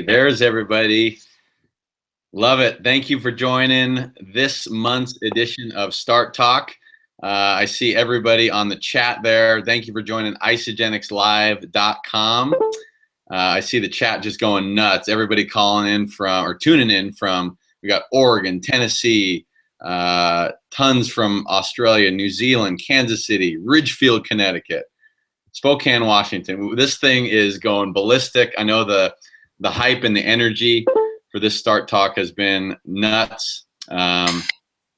there's everybody. Love it. Thank you for joining this month's edition of Start Talk. I see everybody on the chat there. Thank you for joining isagenixlive.com. I see the chat just going nuts. Everybody calling in from or tuning in from, we got Oregon, Tennessee, tons from Australia, New Zealand, Kansas City, Ridgefield, Connecticut, Spokane, Washington. This thing is going ballistic. I know the hype and the energy for this Start Talk has been nuts.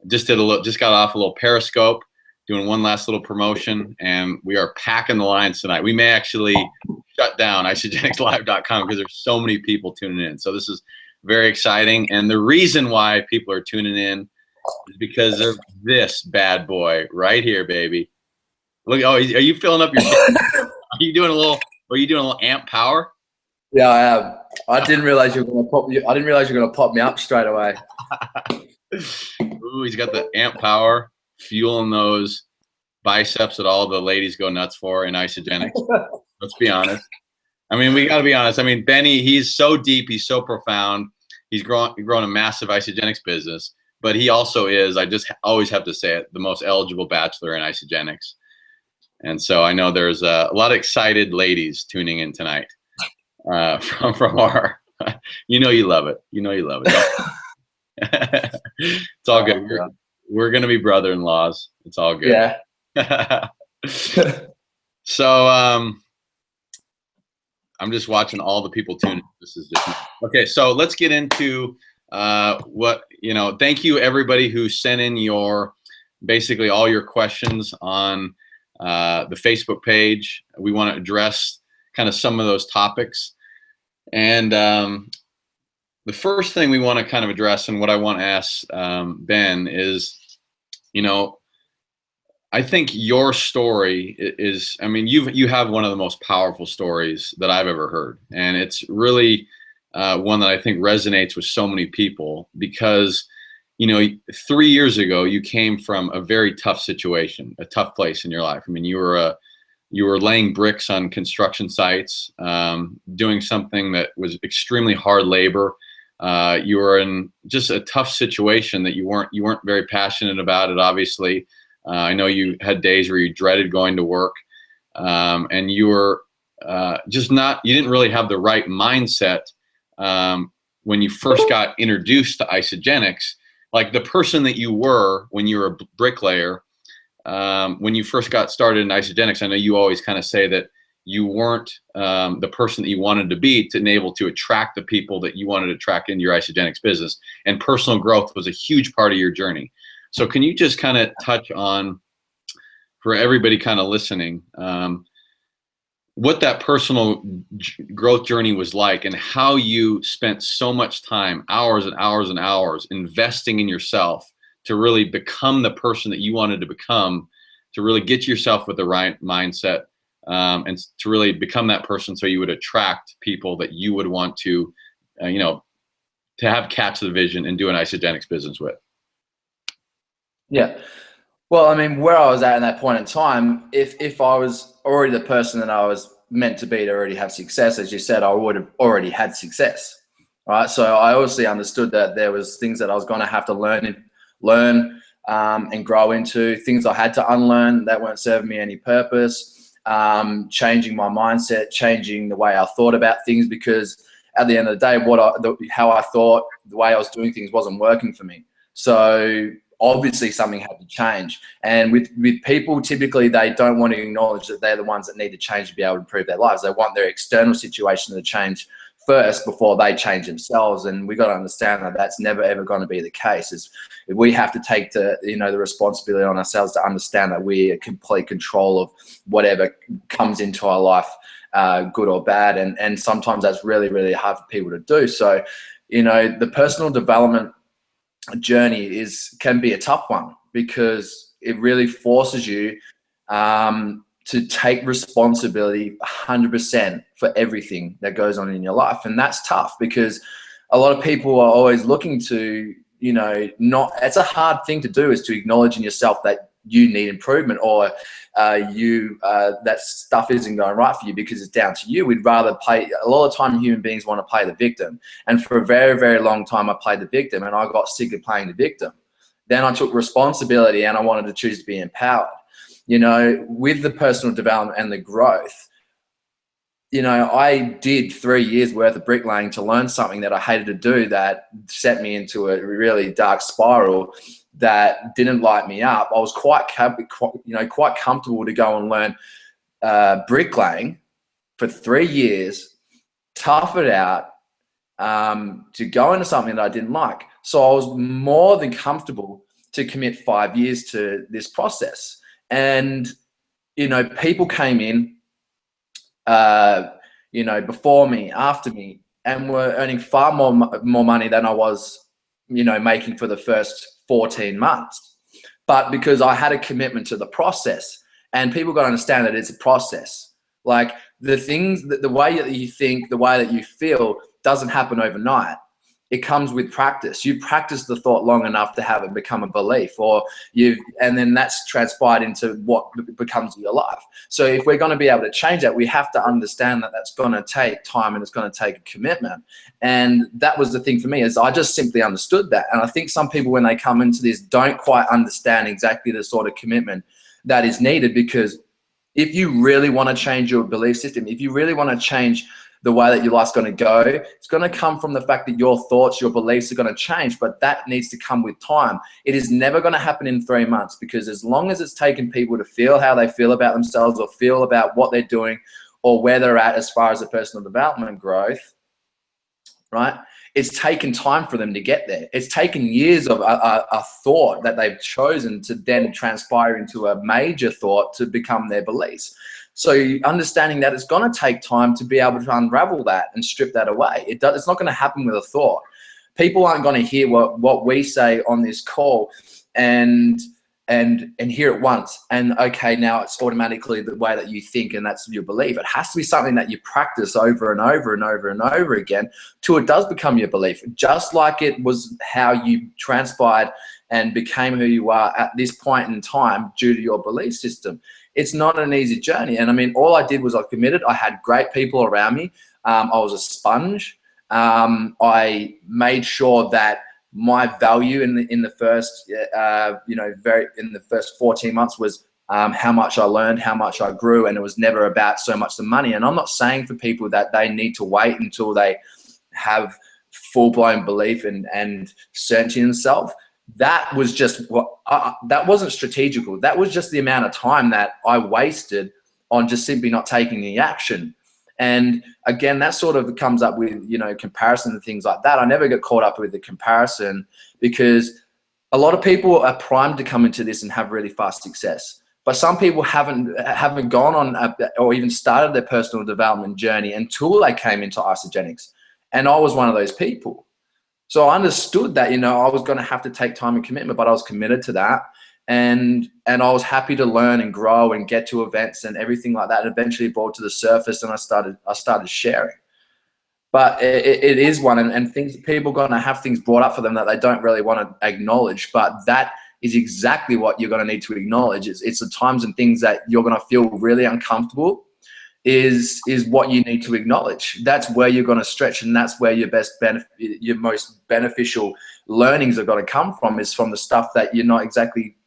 Just got off a little Periscope, doing one last little promotion, and we are packing the lines tonight. We may actually shut down isagenixlive.com because there's so many people tuning in. So this is very exciting, and the reason why people are tuning in is because of this bad boy right here, baby. Look, oh, are you filling up your? Are you doing a little amp power? Yeah, I am. I didn't realize you were going to pop. I didn't realize you were going to pop me up straight away. Ooh, he's got the amp power, fueling those biceps that all the ladies go nuts for in Isagenix. Let's be honest. I mean, we got to be honest. I mean, Benny, he's so deep, he's so profound. He's grown a massive Isagenix business, but he also is, I just always have to say it, the most eligible bachelor in Isagenix. And so I know there's a lot of excited ladies tuning in tonight from our, you love it. You love it. It's all good. We're going to be brother-in-laws. It's all good. Yeah. So I'm just watching all the people tune in. This is just okay. So let's get into thank you everybody who sent in basically all your questions on the Facebook page. We want to address kind of some of those topics. And the first thing we want to kind of address, and what I want to ask Ben is, I think your story is, I mean, you have one of the most powerful stories that I've ever heard. And it's really one that I think resonates with so many people because, 3 years ago, you came from a very tough situation, a tough place in your life. I mean, you were laying bricks on construction sites, doing something that was extremely hard labor. You were in just a tough situation that you weren't very passionate about it, obviously. I know you had days where you dreaded going to work, and you were you didn't really have the right mindset when you first got introduced to Isagenix. Like the person that you were when you were a bricklayer, when you first got started in Isagenix, I know you always kind of say that you weren't the person that you wanted to be to enable to attract the people that you wanted to attract into your Isagenix business. And personal growth was a huge part of your journey. So can you just kind of touch on, for everybody kind of listening, what that personal growth journey was like and how you spent so much time, hours and hours and hours, investing in yourself to really become the person that you wanted to become, to really get yourself with the right mindset, and to really become that person so you would attract people that you would want to, to have catch the vision and do an Isagenix business with. Yeah. Well, I mean, where I was at in that point in time, if I was already the person that I was meant to be to already have success, as you said, I would have already had success, right? So I obviously understood that there was things that I was going to have to learn and grow into, things I had to unlearn that weren't serving me any purpose, changing my mindset, changing the way I thought about things, because at the end of the day, how I thought, the way I was doing things wasn't working for me. So obviously something had to change. And with people, typically they don't want to acknowledge that they're the ones that need to change to be able to improve their lives. They want their external situation to change first before they change themselves. And we got to understand that that's never ever going to be the case. We have to take the responsibility on ourselves to understand that we are in complete control of whatever comes into our life, good or bad. And sometimes that's really, really hard for people to do. So, the personal development journey can be a tough one because it really forces you to take responsibility 100% for everything that goes on in your life. And that's tough because a lot of people are always looking to, it's a hard thing to do, is to acknowledge in yourself that you need improvement, or that stuff isn't going right for you because it's down to you. We'd rather play, a lot of the time human beings want to play the victim. And for a very, very long time, I played the victim, and I got sick of playing the victim. Then I took responsibility and I wanted to choose to be empowered. You know, with the personal development and the growth, you know, I did 3 years worth of bricklaying to learn something that I hated to do, that set me into a really dark spiral that didn't light me up. I was quite comfortable to go and learn bricklaying for 3 years, tough it out, to go into something that I didn't like. So I was more than comfortable to commit 5 years to this process. And, you know, people came in, you know, before me, after me, and were earning far more money than I was, you know, making for the first 14 months. But because I had a commitment to the process, and people got to understand that it's a process. Like the things, the way that you think, the way that you feel doesn't happen overnight. It comes with practice. You practice the thought long enough to have it become a belief, and then that's transpired into what becomes your life. So if we're going to be able to change that, we have to understand that that's going to take time and it's going to take a commitment. And that was the thing for me, is I just simply understood that. And I think some people, when they come into this, don't quite understand exactly the sort of commitment that is needed, because if you really want to change your belief system, if you really want to change the way that your life's going to go, it's going to come from the fact that your thoughts, your beliefs are going to change, but that needs to come with time. It is never going to happen in 3 months, because as long as it's taken people to feel how they feel about themselves, or feel about what they're doing, or where they're at as far as the personal development growth, right? It's taken time for them to get there. It's taken years of a thought that they've chosen to then transpire into a major thought to become their beliefs. So understanding that it's going to take time to be able to unravel that and strip that away. It's not going to happen with a thought. People aren't going to hear what we say on this call and hear it once, and okay, now it's automatically the way that you think, and that's your belief. It has to be something that you practice over and over and over and over again till it does become your belief, just like it was how you transpired and became who you are at this point in time due to your belief system. It's not an easy journey. And I mean, all I did was I committed. I had great people around me. I was a sponge. I made sure that my value in the first, in the first 14 months was how much I learned, how much I grew, and it was never about so much the money. And I'm not saying for people that they need to wait until they have full-blown belief and certainty in themselves. That was just that wasn't strategical. That was just the amount of time that I wasted on just simply not taking the action. And again, that sort of comes up with, you know, comparison and things like that. I never get caught up with the comparison, because a lot of people are primed to come into this and have really fast success. But some people haven't gone on or even started their personal development journey until they came into Isagenix. And I was one of those people. So I understood that, you know, I was going to have to take time and commitment, but I was committed to that. And I was happy to learn and grow and get to events and everything like that. And eventually brought to the surface, and I started sharing. But it is one, and things, people are going to have things brought up for them that they don't really want to acknowledge. But that is exactly what you're going to need to acknowledge. It's the times and things that you're going to feel really uncomfortable is what you need to acknowledge. That's where you're going to stretch, and that's where your most beneficial learnings are going to come from, is from the stuff that you're not exactly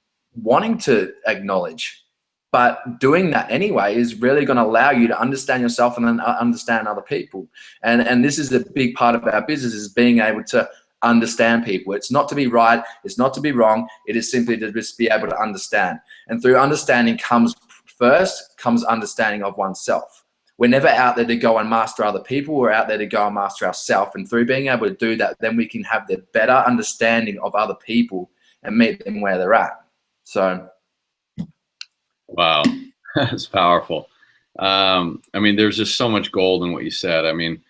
wanting to acknowledge. But doing that anyway is really going to allow you to understand yourself and then understand other people. And this is a big part of our business, is being able to understand people. It's not to be right. It's not to be wrong. It is simply to just be able to understand. And through understanding comes understanding of oneself. We're never out there to go and master other people. We're out there to go and master ourselves. And through being able to do that, then we can have the better understanding of other people and meet them where they're at. So. Wow, that's powerful. I mean, there's just so much gold in what you said. I mean,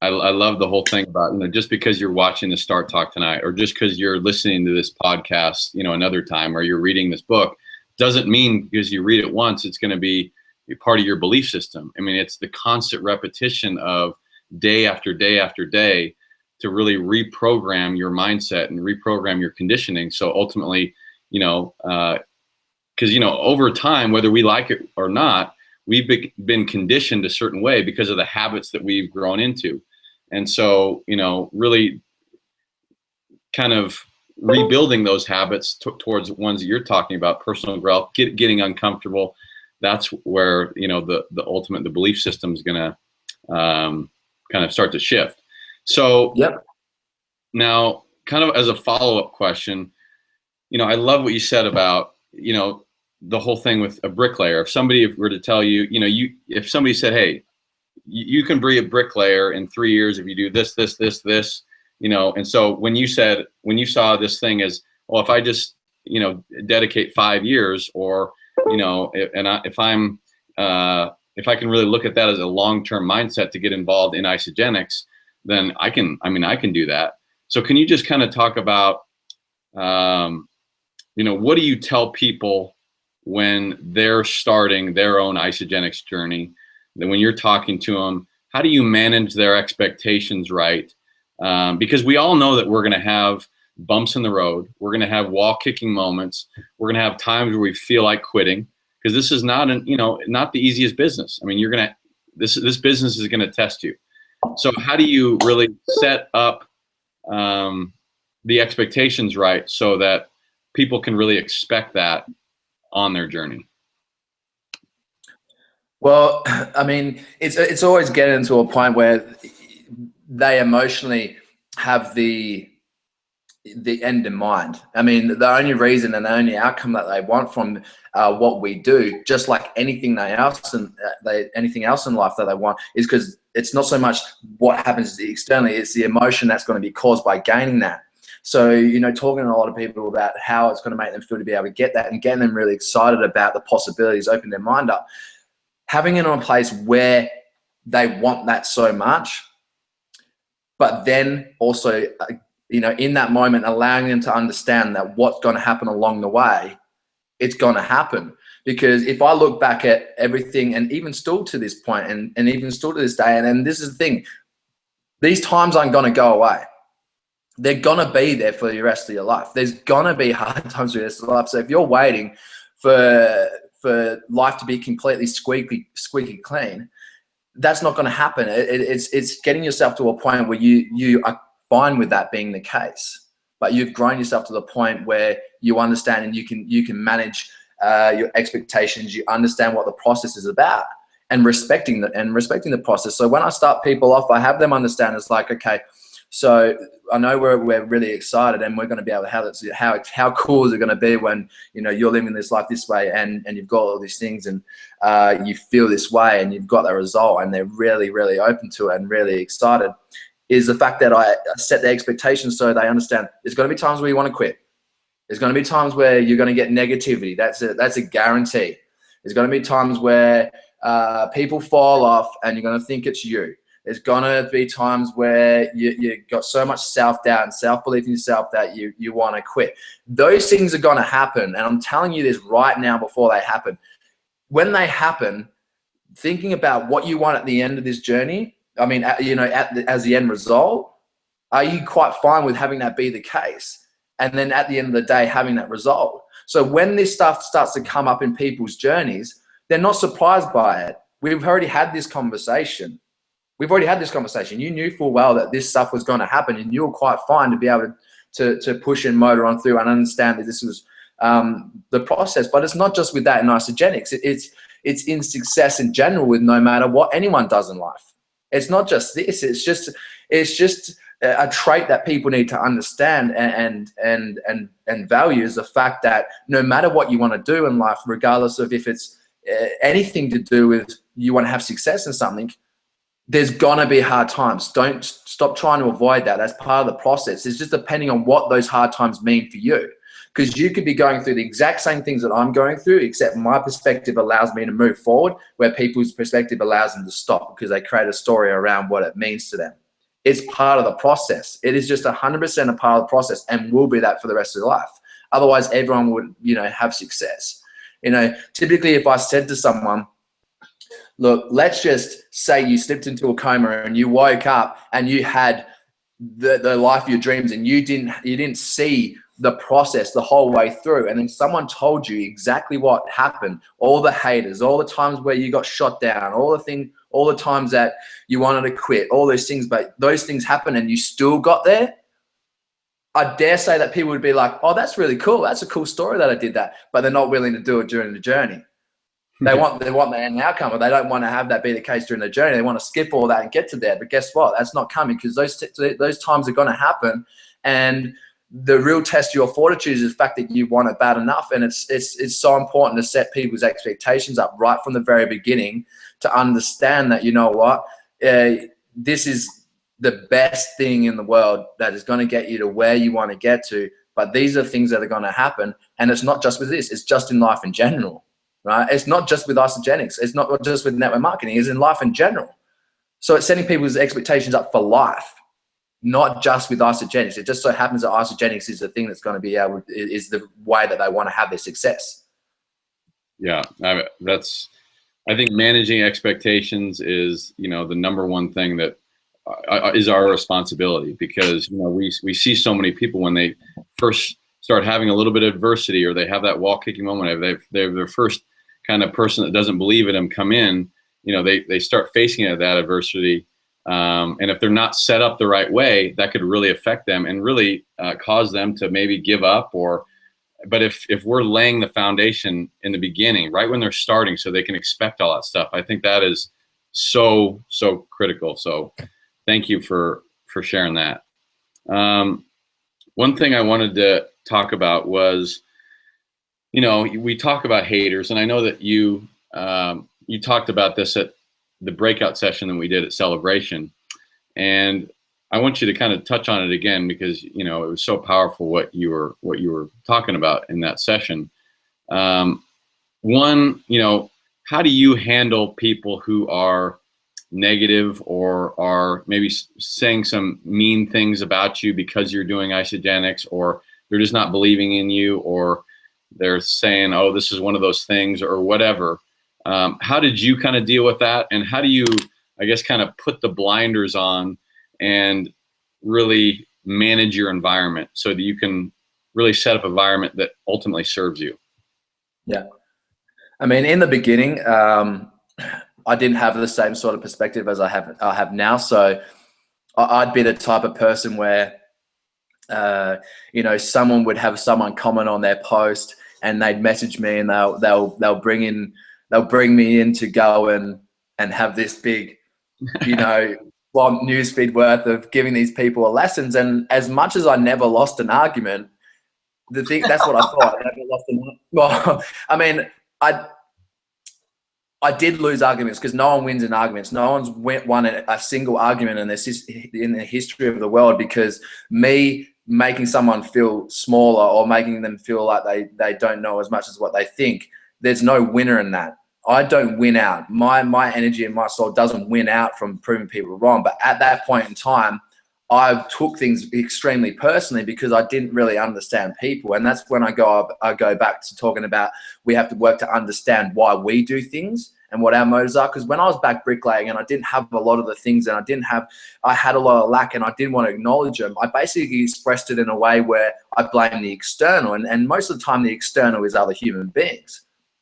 I love the whole thing about, you know, just because you're watching the Start Talk tonight, or just because you're listening to this podcast, you know, another time, or you're reading this book, doesn't mean because you read it once, it's going to be part of your belief system. I mean, it's the constant repetition of day after day after day to really reprogram your mindset and reprogram your conditioning. So ultimately, you know, because, you know, over time, whether we like it or not, we've been conditioned a certain way because of the habits that we've grown into. And so, you know, really kind of rebuilding those habits towards ones that you're talking about, personal growth, getting uncomfortable. That's where, you know, the ultimate, the belief system is going to kind of start to shift. So Yep. Now, kind of as a follow-up question, you know, I love what you said about, you know, the whole thing with a bricklayer. If somebody were to tell you, you know, if somebody said, hey, you can be a bricklayer in 3 years if you do this, this, this, this, you know, and so when you saw this thing as, well, if I just, you know, dedicate 5 years, or, you know, if I can really look at that as a long-term mindset to get involved in Isagenix, then I can do that. So can you just kind of talk about, you know, what do you tell people when they're starting their own Isagenix journey? Then when you're talking to them, how do you manage their expectations right? Because we all know that we're going to have bumps in the road. We're going to have wall kicking moments. We're going to have times where we feel like quitting, because this is not not the easiest business. I mean, this business is going to test you. So how do you really set up the expectations right so that people can really expect that on their journey? Well, I mean, it's always getting to a point where they emotionally have the end in mind. I mean, the only reason and the only outcome that they want from what we do, just like anything else in life that they want, is because it's not so much what happens externally, it's the emotion that's going to be caused by gaining that. So, you know, talking to a lot of people about how it's going to make them feel to be able to get that, and getting them really excited about the possibilities, open their mind up, having it in a place where they want that so much, but then also, you know, in that moment, allowing them to understand that what's going to happen along the way, it's going to happen. Because if I look back at everything, and even still to this point, and even still to this day, and this is the thing, these times aren't going to go away. They're going to be there for the rest of your life. There's going to be hard times for the rest of your life. So if you're waiting for life to be completely squeaky clean, that's not going to happen. It's getting yourself to a point where you are fine with that being the case, but you've grown yourself to the point where you understand, and you can manage your expectations. You understand what the process is about, and respecting the process. So when I start people off, I have them understand it's like, okay, so I know we're really excited, and we're going to be able to have it. How cool is it going to be when, you know, you're living this life this way, and you've got all these things, and you feel this way, and you've got that result, and they're really, really open to it and really excited. Is the fact that I set the expectations so they understand there's going to be times where you want to quit. There's going to be times where you're going to get negativity. That's a guarantee. There's going to be times where people fall off, and you're going to think it's you. There's going to be times where you got so much self-doubt and self-belief in yourself that you want to quit. Those things are going to happen, and I'm telling you this right now before they happen. When they happen, thinking about what you want at the end of this journey, I mean, you know, as the end result, are you quite fine with having that be the case? And then at the end of the day, having that result. So when this stuff starts to come up in people's journeys, they're not surprised by it. We've already had this conversation. You knew full well that this stuff was going to happen, and you were quite fine to be able to push and motor on through and understand that this was the process. But it's not just with that in Isagenix. It's in success in general, with no matter what anyone does in life. It's not just this. It's just a trait that people need to understand and value, is the fact that no matter what you want to do in life, regardless of if it's anything to do with you want to have success in something, there's gonna be hard times. Don't stop trying to avoid that. That's part of the process. It's just depending on what those hard times mean for you. Because you could be going through the exact same things that I'm going through, except my perspective allows me to move forward, where people's perspective allows them to stop, because they create a story around what it means to them. It's part of the process. It is just 100% a part of the process, and will be that for the rest of their life. Otherwise, everyone would, you know, have success. You know, typically if I said to someone, look, let's just say you slipped into a coma and you woke up and you had the life of your dreams, and you didn't see the process the whole way through, and then someone told you exactly what happened, all the haters, all the times where you got shot down, all the times that you wanted to quit, all those things, but those things happened and you still got there, I dare say that people would be like, oh, that's really cool. That's a cool story that I did that, but they're not willing to do it during the journey. They want the end outcome, but they don't want to have that be the case during the journey. They want to skip all that and get to there. But guess what? That's not coming, because those times are going to happen. And the real test of your fortitude is the fact that you want it bad enough. And it's so important to set people's expectations up right from the very beginning, to understand that, you know what, this is the best thing in the world that is going to get you to where you want to get to. But these are things that are going to happen. And it's not just with this, it's just in life in general. Right? It's not just with Isagenix. It's not just with network marketing. It's in life in general. So it's setting people's expectations up for life, not just with Isagenix. It just so happens that Isagenix is the thing that's going to be able, is the way that they want to have their success. Yeah, I think managing expectations is, the number one thing that is our responsibility, because we see so many people when they first start having a little bit of adversity, or they have that wall kicking moment, they're their first kind of person that doesn't believe in them come in, they start facing that adversity. And if they're not set up the right way, that could really affect them and really cause them to maybe give up. But if we're laying the foundation in the beginning, right when they're starting, so they can expect all that stuff, I think that is so critical. So thank you for sharing that. One thing I wanted to talk about was, we talk about haters, and I know that you talked about this at the breakout session that we did at Celebration, and I want you to kind of touch on it again, because it was so powerful what you were talking about in that session. One, how do you handle people who are negative or are maybe saying some mean things about you because you're doing Isagenix, or they're just not believing in you, or they're saying, oh, this is one of those things, or whatever? How did you kind of deal with that? And how do you, I guess, kind of put the blinders on and really manage your environment so that you can really set up an environment that ultimately serves you? Yeah. I mean, in the beginning, I didn't have the same sort of perspective as I have now. So I'd be the type of person where, someone would have someone comment on their post, and they'd message me, and they'll bring me in to go and have this big, long newsfeed worth of giving these people lessons. And as much as I never lost an argument, that's what I thought. I never lost well, I mean, I did lose arguments, because no one wins in arguments. No one's won a single argument in the history of the world because me making someone feel smaller or making them feel like they don't know as much as what they think. There's no winner in that. I don't win out. My energy and my soul doesn't win out from proving people wrong. But at that point in time, I took things extremely personally because I didn't really understand people. And that's when I go back to talking about we have to work to understand why we do things and what our motives are. Because when I was back bricklaying and I didn't have a lot of the things, and I had a lot of lack and I didn't want to acknowledge them, I basically expressed it in a way where I blame the external. And most of the time the external is other human beings.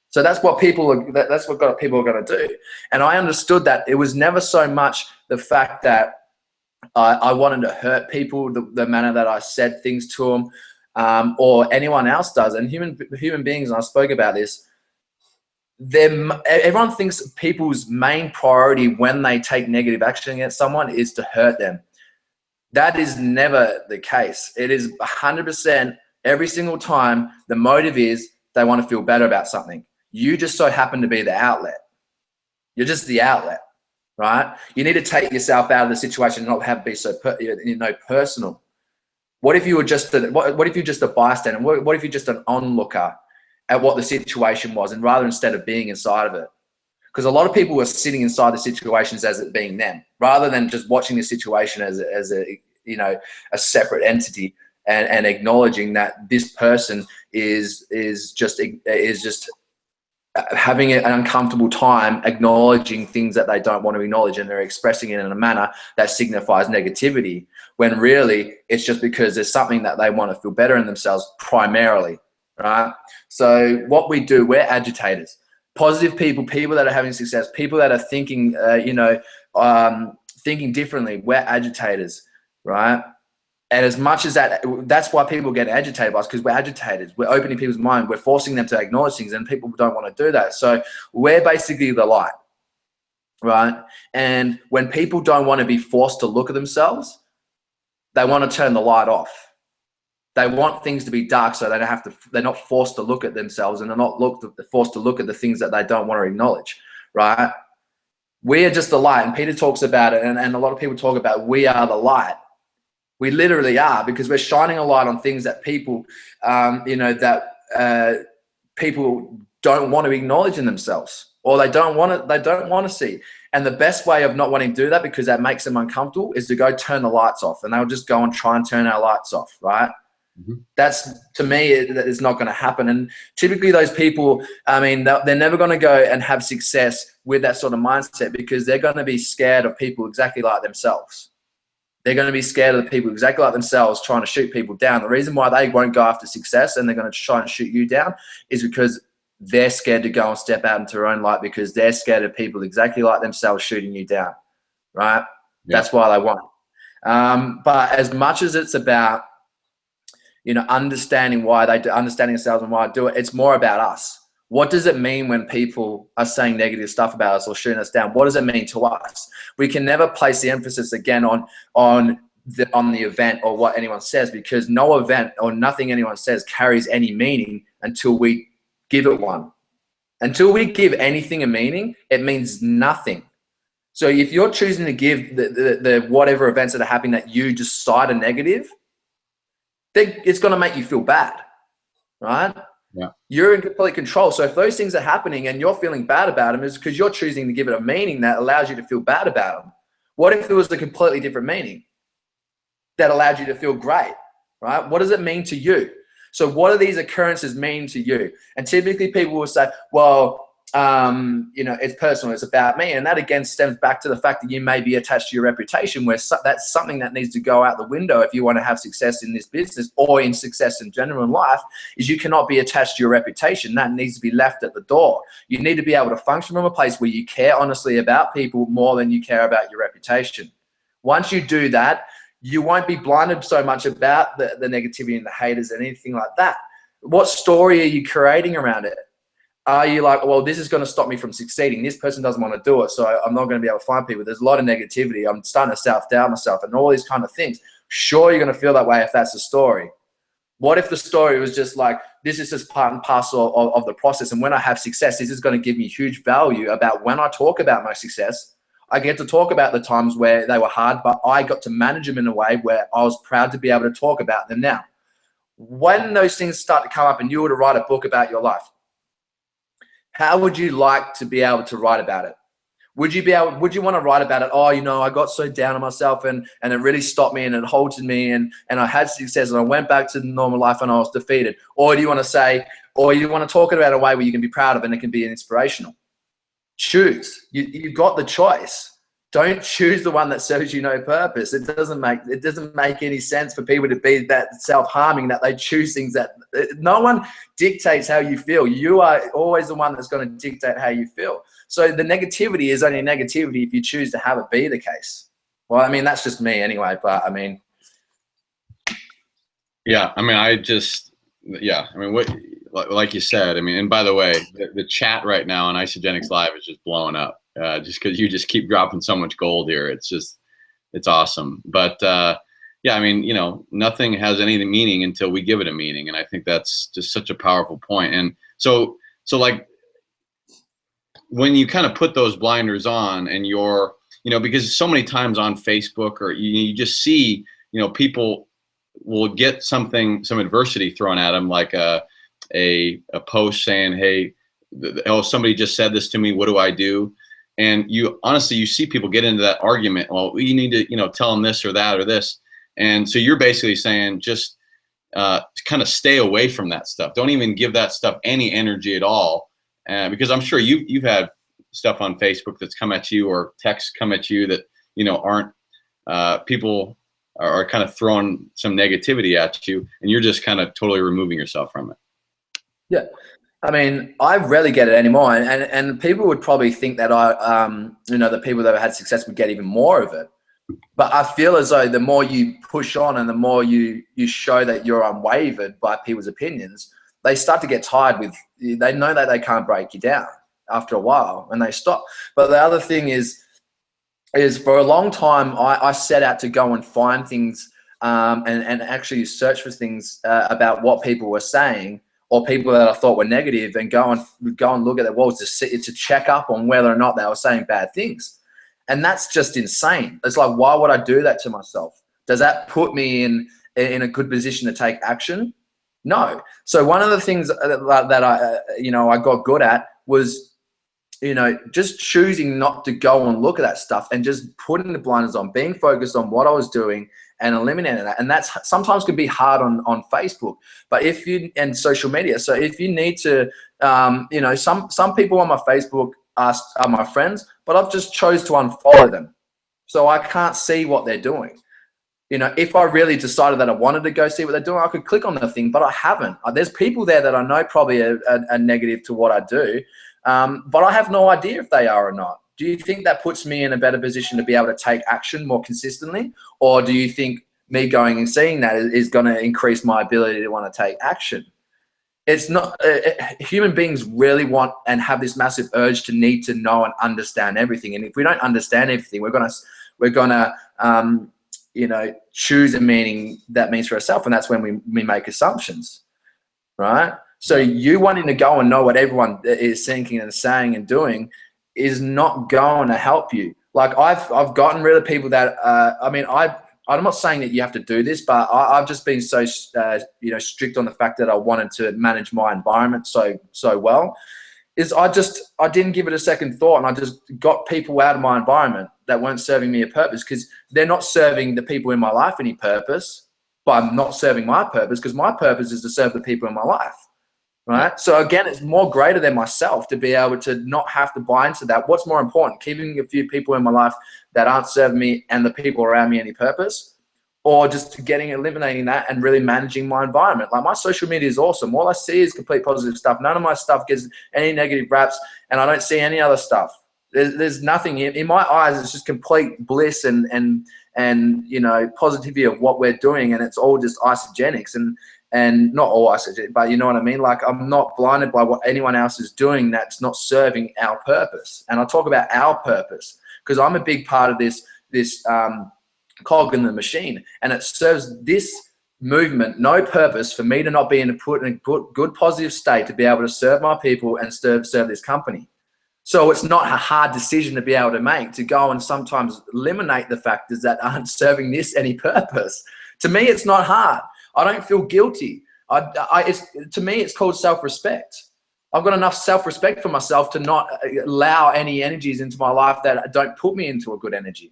So that's what people are going to do. And I understood that it was never so much the fact that I wanted to hurt people, the manner that I said things to them, or anyone else does. And human beings, and I spoke about this, everyone thinks people's main priority when they take negative action against someone is to hurt them. That is never the case. It is 100% every single time the motive is they want to feel better about something. You just so happen to be the outlet. You're just the outlet, right? You need to take yourself out of the situation and not have it be so personal. What if you were just what if you're just a bystander? What if you're just an onlooker at what the situation was, and instead of being inside of it? Because a lot of people are sitting inside the situations as it being them, rather than just watching the situation as a separate entity, and acknowledging that this person is just having an uncomfortable time acknowledging things that they don't want to acknowledge, and they're expressing it in a manner that signifies negativity, when really it's just because there's something that they want to feel better in themselves primarily, right? So what we do, we're agitators. Positive people, people that are having success, people that are thinking, thinking differently, we're agitators, right? And as much as that's why people get agitated by us, because we're agitators. We're opening people's mind. We're forcing them to acknowledge things, and people don't want to do that. So we're basically the light, right? And when people don't want to be forced to look at themselves, they want to turn the light off. They want things to be dark so they don't have to. They're not forced to look at themselves, and they're not forced to look at the things that they don't want to acknowledge, right? We are just the light, and Peter talks about it, and a lot of people talk about we are the light. We literally are, because we're shining a light on things that people, people don't want to acknowledge in themselves, or they don't want to see. And the best way of not wanting to do that, because that makes them uncomfortable, is to go turn the lights off, and they'll just go and try and turn our lights off, right? Mm-hmm. That's, to me, it's not going to happen. And typically those people, I mean, they're never going to go and have success with that sort of mindset, because they're going to be scared of people exactly like themselves. They're going to be scared of the people exactly like themselves trying to shoot people down. The reason why they won't go after success and they're going to try and shoot you down is because they're scared to go and step out into their own light, because they're scared of people exactly like themselves shooting you down, right? Yeah. That's why they won't. But as much as it's about, understanding themselves and why they do it, it's more about us. What does it mean when people are saying negative stuff about us or shooting us down? What does it mean to us? We can never place the emphasis again on the event or what anyone says, because no event or nothing anyone says carries any meaning until we give it one. Until we give anything a meaning, it means nothing. So if you're choosing to give the whatever events that are happening that you decide are negative, then it's going to make you feel bad, right? Yeah. You're in complete control. So if those things are happening and you're feeling bad about them, is because you're choosing to give it a meaning that allows you to feel bad about them. What if there was a completely different meaning that allowed you to feel great, right? What does it mean to you? So what do these occurrences mean to you? And typically people will say, well, it's personal, it's about me. And that again stems back to the fact that you may be attached to your reputation, where that's something that needs to go out the window if you want to have success in this business or in success in general in life. Is you cannot be attached to your reputation. That needs to be left at the door. You need to be able to function from a place where you care honestly about people more than you care about your reputation. Once you do that, you won't be blinded so much about the negativity and the haters and anything like that. What story are you creating around it? Are you like, well, this is going to stop me from succeeding. This person doesn't want to do it, so I'm not going to be able to find people. There's a lot of negativity. I'm starting to self-doubt myself and all these kind of things. Sure, you're going to feel that way if that's the story. What if the story was just like, this is just part and parcel of the process, and when I have success, this is going to give me huge value about when I talk about my success. I get to talk about the times where they were hard, but I got to manage them in a way where I was proud to be able to talk about them now. When those things start to come up and you were to write a book about your life, how would you like to be able to write about it? Would you want to write about it? Oh, I got so down on myself and it really stopped me and it halted me and I had success and I went back to the normal life and I was defeated. Or do you want to say, or you want to talk about a way where you can be proud of it and it can be inspirational? Choose. You've got the choice. Don't choose the one that serves you no purpose. It doesn't make any sense for people to be that self-harming that they choose things that no one dictates how you feel. You are always the one that's going to dictate how you feel. So the negativity is only negativity if you choose to have it be the case. Well, I mean, that's just me anyway, but I mean. Yeah, I mean, what, like you said, I mean, and by the way, the chat right now on Isagenix Live is just blowing up. Just because you just keep dropping so much gold here. It's awesome. But yeah, I mean, nothing has any meaning until we give it a meaning. And I think that's just such a powerful point. And so like when you kind of put those blinders on and you're, because so many times on Facebook or you just see, people will get some adversity thrown at them, like a post saying, hey, somebody just said this to me. What do I do? And you see people get into that argument. Well, you need to, tell them this or that or this. And so you're basically saying just kind of stay away from that stuff. Don't even give that stuff any energy at all. because I'm sure you've had stuff on Facebook that's come at you, or texts come at you that, aren't, people are kind of throwing some negativity at you, and you're just kind of totally removing yourself from it. Yeah. I mean, I rarely get it anymore, and people would probably think that the people that have had success would get even more of it. But I feel as though the more you push on and the more you show that you're unwavered by people's opinions, they start to get tired they know that they can't break you down after a while, and they stop. But the other thing is for a long time, I set out to go and find things and actually search for things about what people were saying, or people that I thought were negative, and go and look at their walls to check up on whether or not they were saying bad things. And that's just insane. It's like, why would I do that to myself? Does that put me in a good position to take action? No. So one of the things that I got good at was, just choosing not to go and look at that stuff, and just putting the blinders on, being focused on what I was doing and eliminating that. And that's sometimes can be hard on Facebook, but and social media. So if you need to, some people on my Facebook are my friends, but I've just chose to unfollow them. So I can't see what they're doing. If I really decided that I wanted to go see what they're doing, I could click on the thing, but I haven't. There's people there that I know probably are negative to what I do, but I have no idea if they are or not. Do you think that puts me in a better position to be able to take action more consistently? Or do you think me going and seeing that is going to increase my ability to want to take action? It's not. Human beings really want and have this massive urge to need to know and understand everything. And if we don't understand everything, we're gonna choose a meaning that means for ourselves, and that's when we make assumptions, right? So you wanting to go and know what everyone is thinking and saying and doing is not going to help you. Like I've gotten rid of people that I'm not saying that you have to do this, but I've just been so strict on the fact that I wanted to manage my environment so well. I didn't give it a second thought, and I just got people out of my environment that weren't serving me a purpose, because they're not serving the people in my life any purpose, but I'm not serving my purpose, because my purpose is to serve the people in my life. Right. So again, it's more greater than myself to be able to not have to buy into that. What's more important, keeping a few people in my life that aren't serving me and the people around me any purpose, or just eliminating that and really managing my environment? Like, my social media is awesome. All I see is complete positive stuff. None of my stuff gets any negative raps, and I don't see any other stuff. There's nothing in my eyes. It's just complete bliss and positivity of what we're doing, and it's all just Isagenix. And not all Isagenix, but you know what I mean? Like, I'm not blinded by what anyone else is doing that's not serving our purpose. And I talk about our purpose because I'm a big part of this cog in the machine, and it serves this movement no purpose for me to not be in a good positive state to be able to serve my people and serve this company. So it's not a hard decision to be able to make, to go and sometimes eliminate the factors that aren't serving this any purpose. To me, it's not hard. I don't feel guilty. To me, it's called self-respect. I've got enough self-respect for myself to not allow any energies into my life that don't put me into a good energy.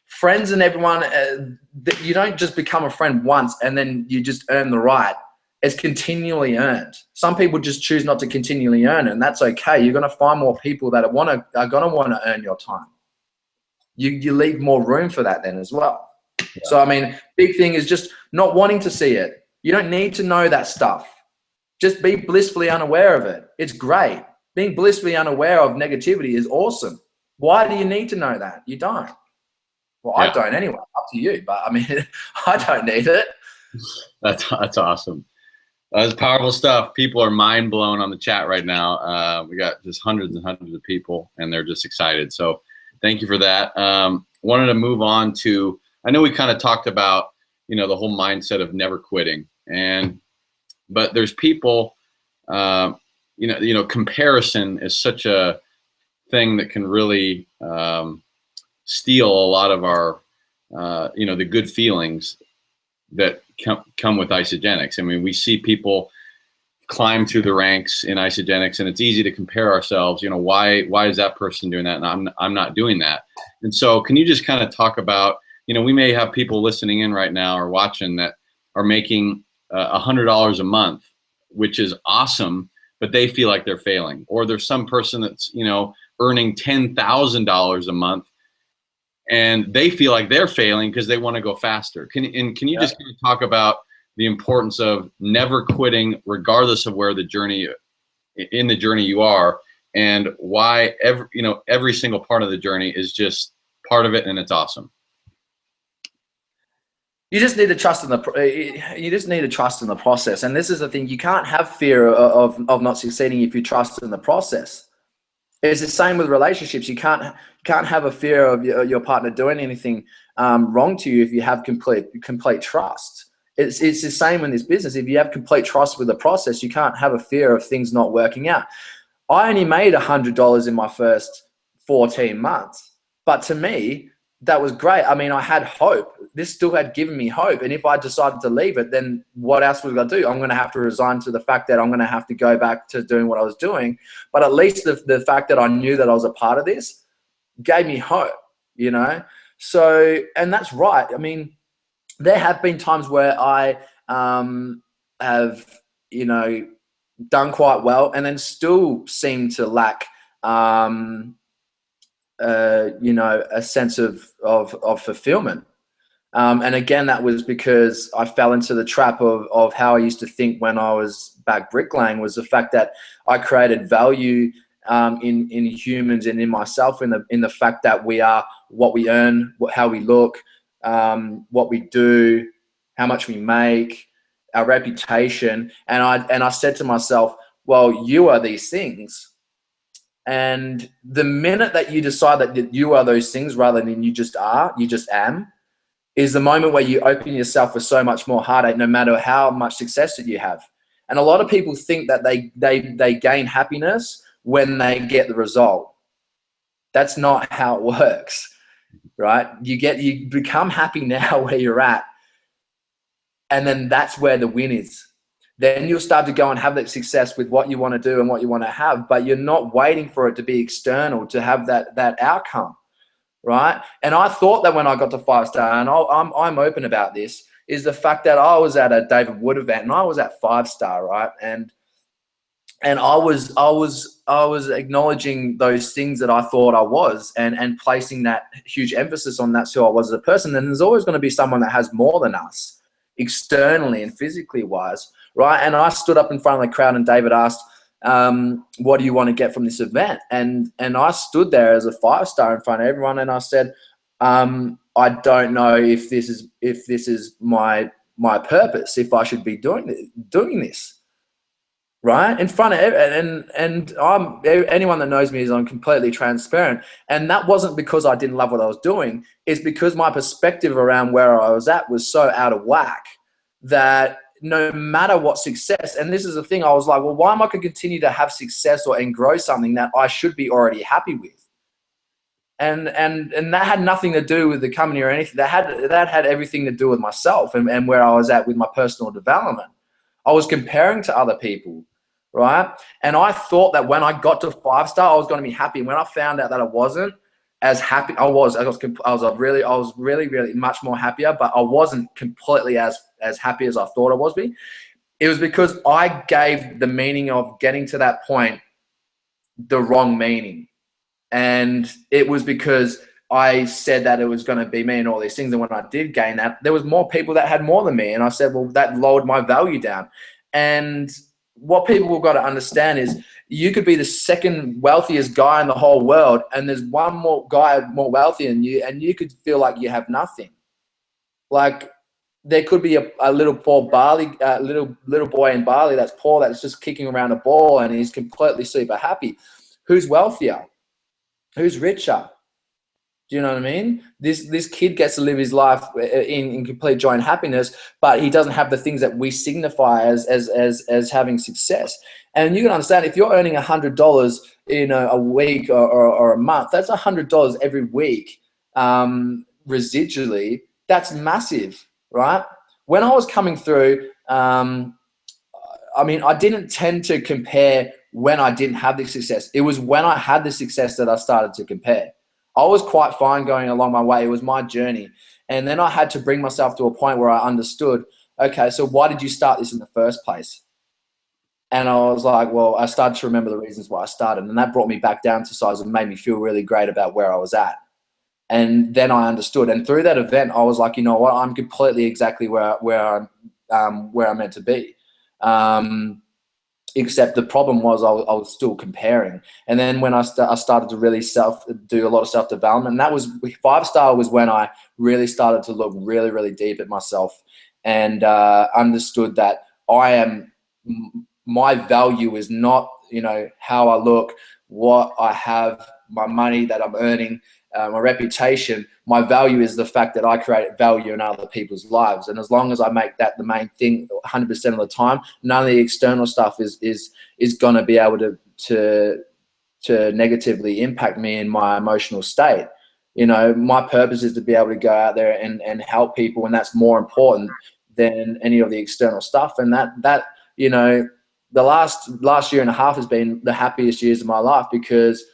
Friends and everyone, you don't just become a friend once and then you just earn the right. It's continually earned. Some people just choose not to continually earn it, and that's okay. You're going to find more people that are going to want to earn your time. You leave more room for that then as well. Yeah. So, big thing is just not wanting to see it. You don't need to know that stuff. Just be blissfully unaware of it. It's great. Being blissfully unaware of negativity is awesome. Why do you need to know that? You don't. Well, yeah. I don't anyway. Up to you. But I don't need it. That's awesome. That's powerful stuff. People are mind blown on the chat right now. We got just hundreds and hundreds of people, and they're just excited. So thank you for that. Wanted to move on to, I know we kind of talked about, the whole mindset of never quitting, but there's people, comparison is such a thing that can really steal a lot of our, the good feelings that come with Isagenix. We see people climb through the ranks in Isagenix, and it's easy to compare ourselves. Why is that person doing that and I'm not doing that? And so, can you just kind of talk about, we may have people listening in right now or watching that are making $100 a month which is awesome, but they feel like they're failing. Or there's some person that's, earning $10,000 a month and they feel like they're failing because they want to go faster. Can you just kind of talk about the importance of never quitting regardless of where in the journey you are, and why every single part of the journey is just part of it and it's awesome? You just need to trust in the process. And this is the thing, you can't have fear of not succeeding if you trust in the process. It's the same with relationships. You can't have a fear of your partner doing anything wrong to you if you have complete trust. It's the same in this business. If you have complete trust with the process, you can't have a fear of things not working out. I only made $100 in my first 14 months, but to me, that was great. I mean, I had hope. This still had given me hope. And if I decided to leave it, then what else was I going to do? I'm going to have to resign to the fact that I'm going to have to go back to doing what I was doing. But at least the fact that I knew that I was a part of this gave me hope, So, and that's right. I mean, there have been times where I have, done quite well and then still seem to lack a sense of fulfillment. And again, that was because I fell into the trap of how I used to think when I was back bricklaying, was the fact that I created value in humans and in myself, in the fact that we are what we earn, how we look, what we do, how much we make, our reputation. And I said to myself, well, you are these things. And the minute that you decide that you are those things rather than you just am, is the moment where you open yourself for so much more heartache, no matter how much success that you have. And a lot of people think that they gain happiness when they get the result. That's not how it works, right? You become happy now where you're at, and then that's where the win is. Then you'll start to go and have that success with what you want to do and what you want to have, but you're not waiting for it to be external to have that outcome, right? And I thought that when I got to 5-star, and I'm open about this, is the fact that I was at a David Wood event and I was at 5-star, right? And I was acknowledging those things that I thought I was, and placing that huge emphasis on that's who I was as a person. And there's always going to be someone that has more than us, externally and physically wise, right? And I stood up in front of the crowd and David asked, what do you want to get from this event? And I stood there as a 5-star in front of everyone, and I said, I don't know if this is my purpose, if I should be doing this, right? In front of and anyone that knows me is I'm completely transparent. And that wasn't because I didn't love what I was doing. It's because my perspective around where I was at was so out of whack that no matter what success, and this is the thing, I was like, well, why am I going to continue to have success and grow something that I should be already happy with? And that had nothing to do with the company or anything. That had everything to do with myself and where I was at with my personal development. I was comparing to other people, right? And I thought that when I got to 5-star, I was going to be happy. When I found out that I wasn't as happy, I was really, really much more happier, but I wasn't completely as happy as I thought I was being. It was because I gave the meaning of getting to that point the wrong meaning. And it was because I said that it was going to be me and all these things. And when I did gain that, there was more people that had more than me. And I said, well, that lowered my value down. And what people have got to understand is you could be the second wealthiest guy in the whole world, and there's one more guy more wealthy than you, and you could feel like you have nothing. Like there could be a little poor Bali, little boy in Bali that's poor, that's just kicking around a ball, and he's completely super happy. Who's wealthier? Who's richer? Do you know what I mean? This kid gets to live his life in complete joy and happiness, but he doesn't have the things that we signify as having success. And you can understand, if you're earning $100 in a week or a month, that's $100 every week residually. That's massive, right? When I was coming through, I didn't tend to compare when I didn't have the success. It was when I had the success that I started to compare. I was quite fine going along my way. It was my journey. And then I had to bring myself to a point where I understood, okay, so why did you start this in the first place? And I was like, well, I started to remember the reasons why I started, and that brought me back down to size and made me feel really great about where I was at. And then I understood, and through that event, I was like, you know what, I'm completely exactly where I'm meant to be. Except the problem was I was still comparing. And then when I started to really do a lot of self-development, and that was 5-star was when I really started to look really, really deep at myself and understood that my value is not, you know, how I look, what I have, my money that I'm earning, my reputation. My value is the fact that I create value in other people's lives. And as long as I make that the main thing 100% of the time, none of the external stuff is going to be able to negatively impact me in my emotional state. You know, my purpose is to be able to go out there and help people, and that's more important than any of the external stuff. And that you know, the last year and a half has been the happiest years of my life because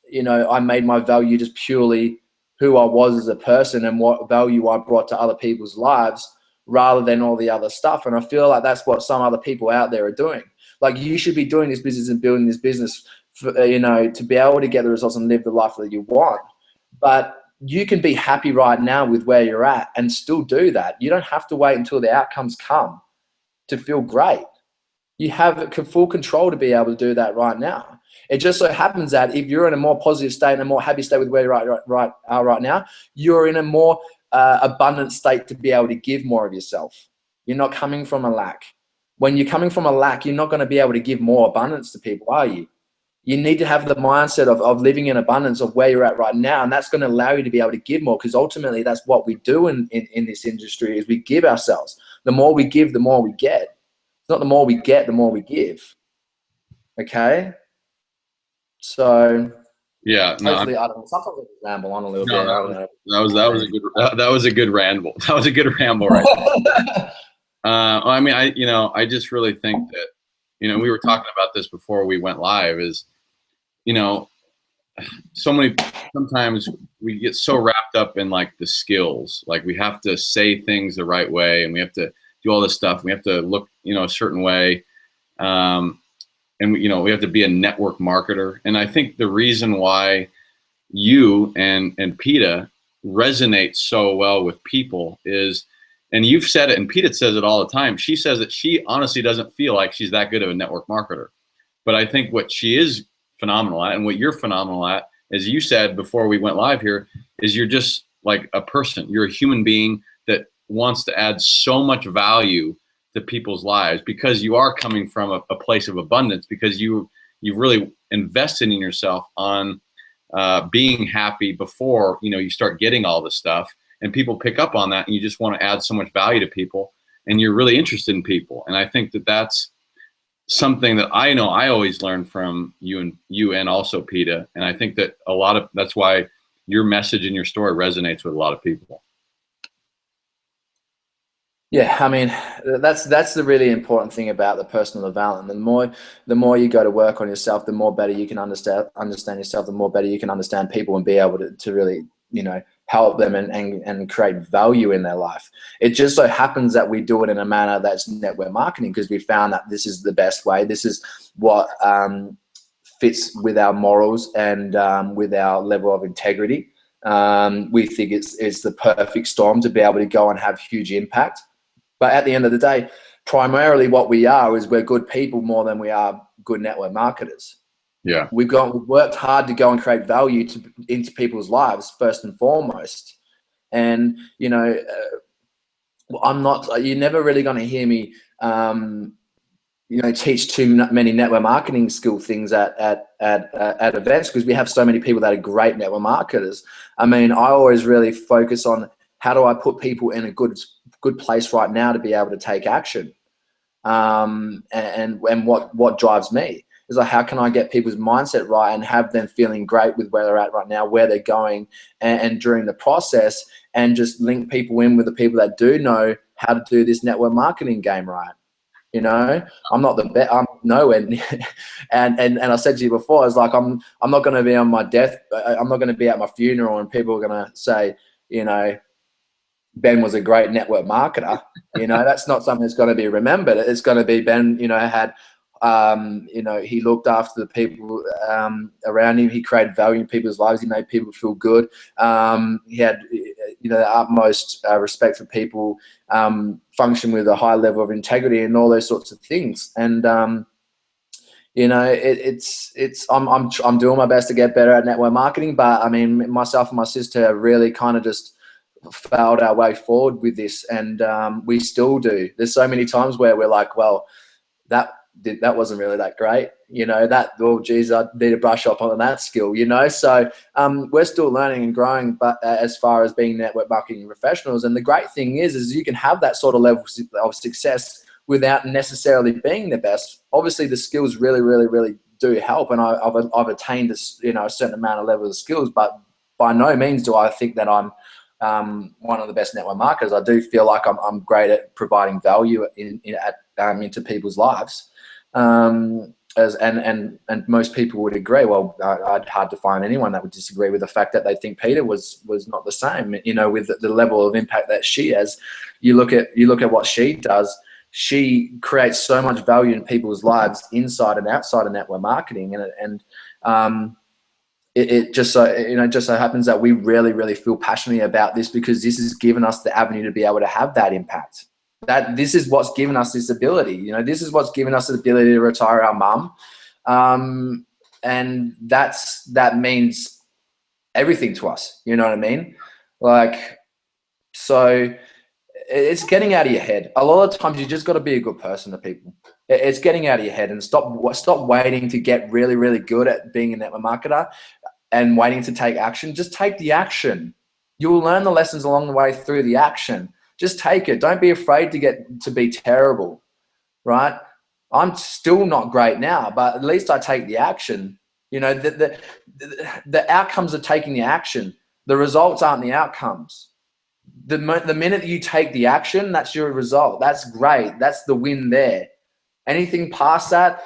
you know, I made my value just purely who I was as a person and what value I brought to other people's lives rather than all the other stuff. And I feel like that's what some other people out there are doing. Like, you should be doing this business and building this business for, you know, to be able to get the results and live the life that you want. But you can be happy right now with where you're at and still do that. You don't have to wait until the outcomes come to feel great. You have full control to be able to do that right now. It just so happens that if you're in a more positive state and a more happy state with where you are right now, you're in a more abundant state to be able to give more of yourself. You're not coming from a lack. When you're coming from a lack, you're not going to be able to give more abundance to people, are you? You need to have the mindset of living in abundance of where you're at right now, and that's going to allow you to be able to give more, because ultimately that's what we do in this industry is we give ourselves. The more we give, the more we get. It's not the more we get, the more we give. Okay? So yeah, no, hopefully, I don't know, sometimes I ramble on a little bit. I don't know. that was a good ramble. That was a good ramble, right? I mean, I just really think that, you know, we were talking about this before we went live. Is, you know, sometimes we get so wrapped up in like the skills, like we have to say things the right way, and we have to do all this stuff. We have to look, you know, a certain way. And you know, we have to be a network marketer. And I think the reason why you and PETA resonate so well with people is, and you've said it, and PETA says it all the time. She says that she honestly doesn't feel like she's that good of a network marketer. But I think what she is phenomenal at, and what you're phenomenal at, as you said before we went live here, is you're just like a person. You're a human being that wants to add so much value to people's lives, because you are coming from a place of abundance, because you've really invested in yourself on being happy before, you know, you start getting all this stuff, and people pick up on that, and you just want to add so much value to people, and you're really interested in people. And I think that that's something that I know I always learn from you and also PETA. And I think that that's why your message and your story resonates with a lot of people. Yeah, I mean, that's the really important thing about the personal development. The more you go to work on yourself, the more better you can understand yourself, the more better you can understand people and be able to really, you know, help them and create value in their life. It just so happens that we do it in a manner that's network marketing, because we found that this is the best way. This is what fits with our morals and with our level of integrity. We think it's the perfect storm to be able to go and have huge impact. But at the end of the day, primarily what we are is we're good people more than we are good network marketers. Yeah. We've worked hard to go and create value into people's lives first and foremost. And, you know, you're never really going to hear me, you know, teach too many network marketing skill things at events, because we have so many people that are great network marketers. I mean, I always really focus on how do I put people in a good place right now to be able to take action, and what drives me is like, how can I get people's mindset right and have them feeling great with where they're at right now, where they're going, and during the process, and just link people in with the people that do know how to do this network marketing game right. You know, I'm not the best. I'm nowhere. and I said to you before, it's like I'm not going to be on my death. I'm not going to be at my funeral and people are going to say, you know, Ben was a great network marketer. That's not something that's going to be remembered. It's going to be Ben, had, he looked after the people around him. He created value in people's lives. He made people feel good. He had, the utmost respect for people, function with a high level of integrity and all those sorts of things. And, I'm doing my best to get better at network marketing, but I mean, myself and my sister have really kind of just failed our way forward with this, and we still do. There's so many times where we're like, well, that wasn't really that great, geez, I need to brush up on that skill, so we're still learning and growing, but as far as being network marketing professionals. And the great thing is you can have that sort of level of success without necessarily being the best. Obviously the skills really, really, really do help, and I've attained a certain amount of level of skills, but by no means do I think that I'm one of the best network marketers. I do feel like I'm great at providing value into people's lives, and most people would agree. Well, I'd hard to find anyone that would disagree with the fact that they think Peta was not the same. With the level of impact that she has, you look at what she does. She creates so much value in people's lives inside and outside of network marketing, it just so happens that we really, really feel passionately about this, because this has given us the avenue to be able to have that impact. This is what's given us this ability. This is what's given us the ability to retire our mum, and that means everything to us. You know what I mean? So it's getting out of your head. A lot of times you just got to be a good person to people. It's getting out of your head, and stop waiting to get really, really good at being a network marketer and waiting to take action. Just take the action. You will learn the lessons along the way through the action. Just take it. Don't be afraid to be terrible, right? I'm still not great now, but at least I take the action. The outcomes of taking the action. The results aren't the outcomes. The minute you take the action, that's your result. That's great. That's the win there. Anything past that,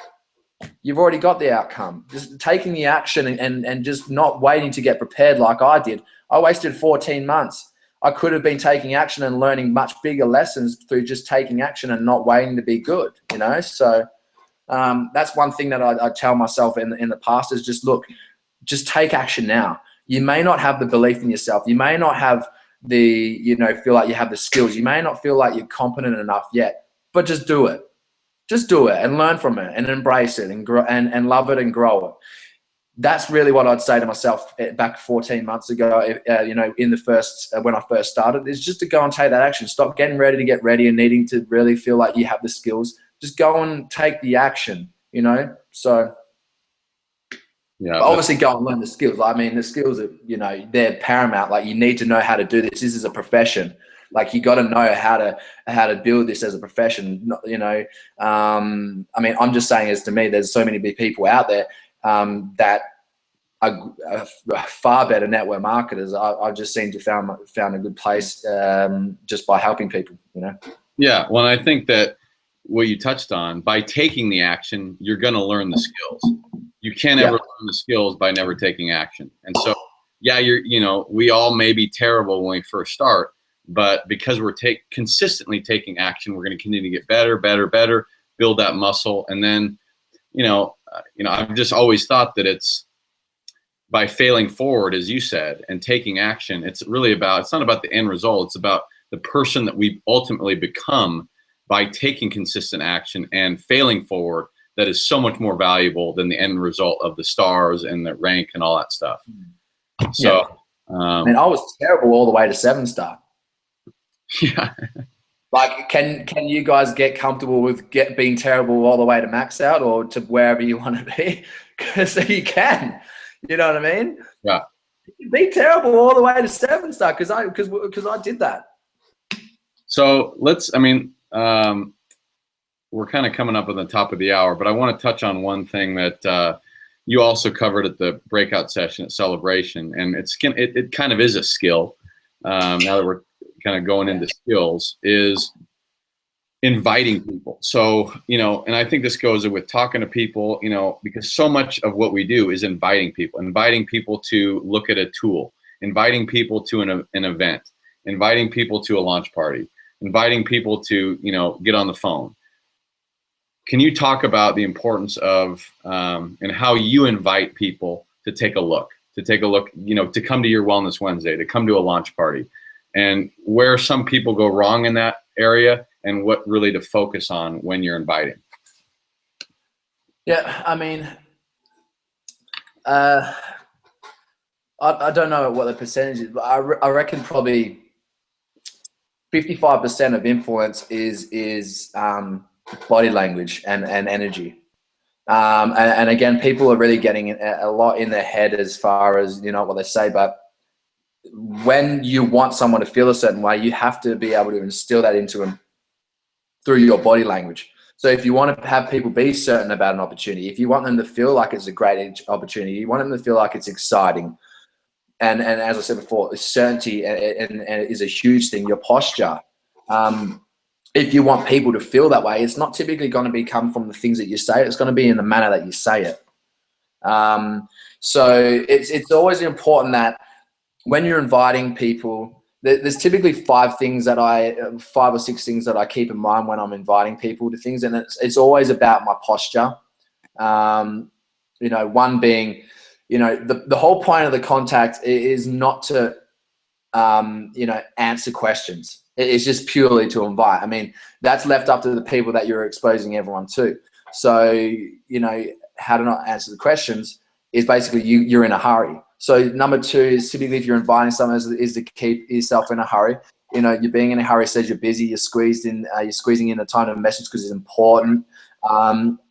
you've already got the outcome. Just taking the action and just not waiting to get prepared like I did. I wasted 14 months. I could have been taking action and learning much bigger lessons through just taking action and not waiting to be good, So that's one thing that I tell myself in the past is just take action now. You may not have the belief in yourself. You may not have feel like you have the skills. You may not feel like you're competent enough yet, but just do it. Just do it and learn from it and embrace it and grow and love it and grow it. That's really what I'd say to myself back 14 months ago, in the first, when I first started, is just to go and take that action. Stop getting ready to get ready and needing to really feel like you have the skills. Just go and take the action, So yeah, obviously go and learn the skills. I mean, the skills are, they're paramount. Like, you need to know how to do this. This is a profession. Like, you got to know how to build this as a profession. I mean, I'm just saying, as to me, there's so many big people out there that are far better network marketers. I just seem to found a good place just by helping people. Yeah, well, I think that what you touched on, by taking the action, you're going to learn the skills. You can't ever learn the skills by never taking action. And so, yeah, we all may be terrible when we first start, but because we're consistently taking action, we're going to continue to get better, build that muscle. And then, I've just always thought that it's by failing forward, as you said, and taking action, it's not about the end result. It's about the person that we ultimately become by taking consistent action and failing forward. That is so much more valuable than the end result of the stars and the rank and all that stuff. So, I was terrible all the way to 7-star. Yeah. Like, can you guys get comfortable with being terrible all the way to max out or to wherever you want to be? Because you can, you know what I mean? Yeah. Be terrible all the way to 7-star because I did that. So we're kind of coming up on the top of the hour, but I want to touch on one thing that you also covered at the breakout session at Celebration, and it kind of is a skill. Now that we're kind of going into skills, is inviting people. So, and I think this goes with talking to people, because so much of what we do is inviting people to look at a tool, inviting people to an event, inviting people to a launch party, inviting people to, get on the phone. Can you talk about the importance of and how you invite people to take a look, to come to your Wellness Wednesday, to come to a launch party, and where some people go wrong in that area and what really to focus on when you're inviting? Yeah, I mean, I don't know what the percentage is, but I reckon probably 55% of influence is body language and energy. And again, people are really getting a lot in their head as far as, what they say. But when you want someone to feel a certain way, you have to be able to instill that into them through your body language. So if you want to have people be certain about an opportunity, if you want them to feel like it's a great opportunity, you want them to feel like it's exciting. And as I said before, certainty and is a huge thing. Your posture. If you want people to feel that way, it's not typically going to come from the things that you say. It's going to be in the manner that you say it. So it's always important that when you're inviting people, there's typically 5 or 6 things that I keep in mind when I'm inviting people to things, and it's always about my posture. One being, the whole point of the contact is not to, answer questions. It's just purely to invite. I mean, that's left up to the people that you're exposing everyone to. So, how to not answer the questions is basically you're in a hurry. So number 2 is typically if you're inviting someone is to keep yourself in a hurry. You're being in a hurry says you're busy, you're squeezing in a time of message because it's important.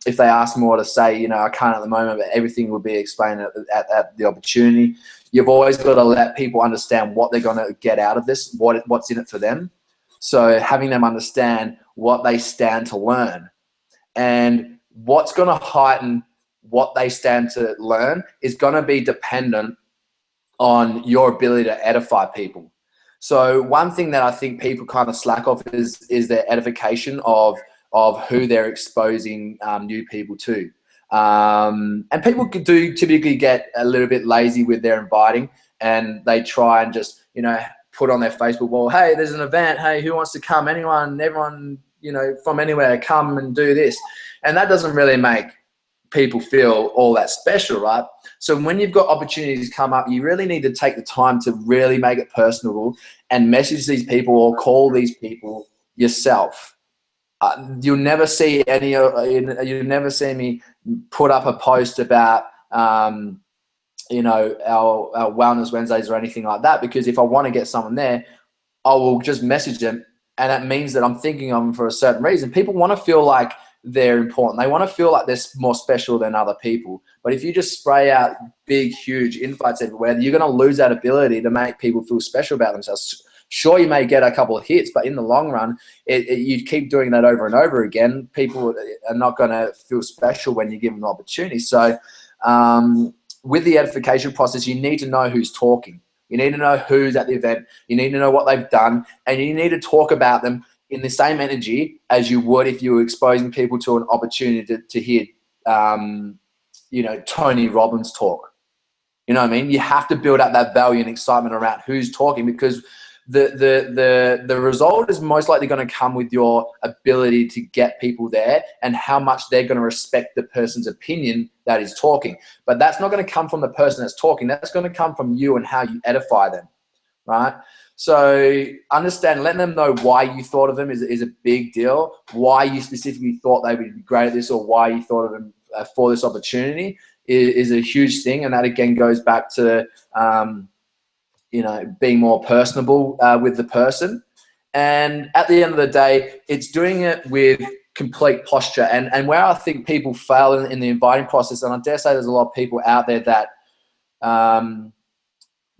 If they ask more to say, I can't at the moment, but everything will be explained at the opportunity. You've always got to let people understand what they're going to get out of this, what's in it for them. So having them understand what they stand to learn and what's going to heighten what they stand to learn is going to be dependent on your ability to edify people. So one thing that I think people kind of slack off is their edification of who they're exposing new people to. And people do typically get a little bit lazy with their inviting, and they try and just, put on their Facebook wall, hey, there's an event. Hey, who wants to come? Everyone, from anywhere, come and do this. And that doesn't really make people feel all that special, right? So when you've got opportunities come up, you really need to take the time to really make it personable and message these people or call these people yourself. You'll never see you'll never see me put up a post about, our Wellness Wednesdays or anything like that, because if I want to get someone there, I will just message them, and that means that I'm thinking of them for a certain reason. People want to feel like they're important. They want to feel like they're more special than other people. But if you just spray out big, huge invites everywhere, you're going to lose that ability to make people feel special about themselves. Sure, you may get a couple of hits, but in the long run, you keep doing that over and over again, people are not going to feel special when you give them an opportunity. So with the edification process, you need to know who's talking. You need to know who's at the event. You need to know what they've done, and you need to talk about them in the same energy as you would if you were exposing people to an opportunity to hear, Tony Robbins talk. You know what I mean? You have to build up that value and excitement around who's talking, because the result is most likely going to come with your ability to get people there and how much they're going to respect the person's opinion that is talking. But that's not going to come from the person that's talking. That's going to come from you and how you edify them, right? So understand, letting them know why you thought of them is a big deal. Why you specifically thought they would be great at this, or why you thought of them for this opportunity is a huge thing. And that again goes back to being more personable with the person. And at the end of the day, it's doing it with complete posture. And where I think people fail in the inviting process, and I dare say there's a lot of people out there that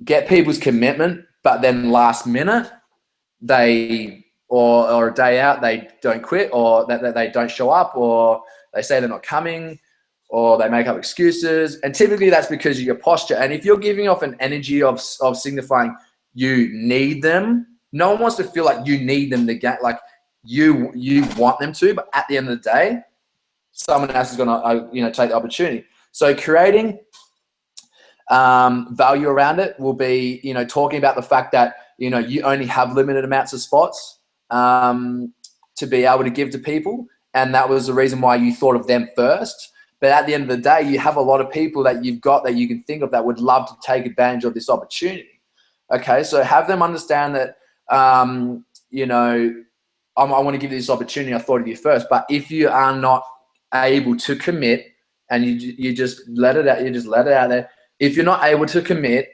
get people's commitment, but then last minute or a day out, they don't quit, or that they don't show up, or they say they're not coming, or they make up excuses. And typically that's because of your posture. And if you're giving off an energy of signifying you need them, no one wants to feel like you need them to get, like you want them to, but at the end of the day, someone else is going to, take the opportunity. So creating value around it will be, talking about the fact that you only have limited amounts of spots to be able to give to people, and that was the reason why you thought of them first. But at the end of the day, you have a lot of people that you've got that you can think of that would love to take advantage of this opportunity. Okay, so have them understand that, I want to give you this opportunity. I thought of you first. But if you are not able to commit, and you just let it out, out there. If you're not able to commit,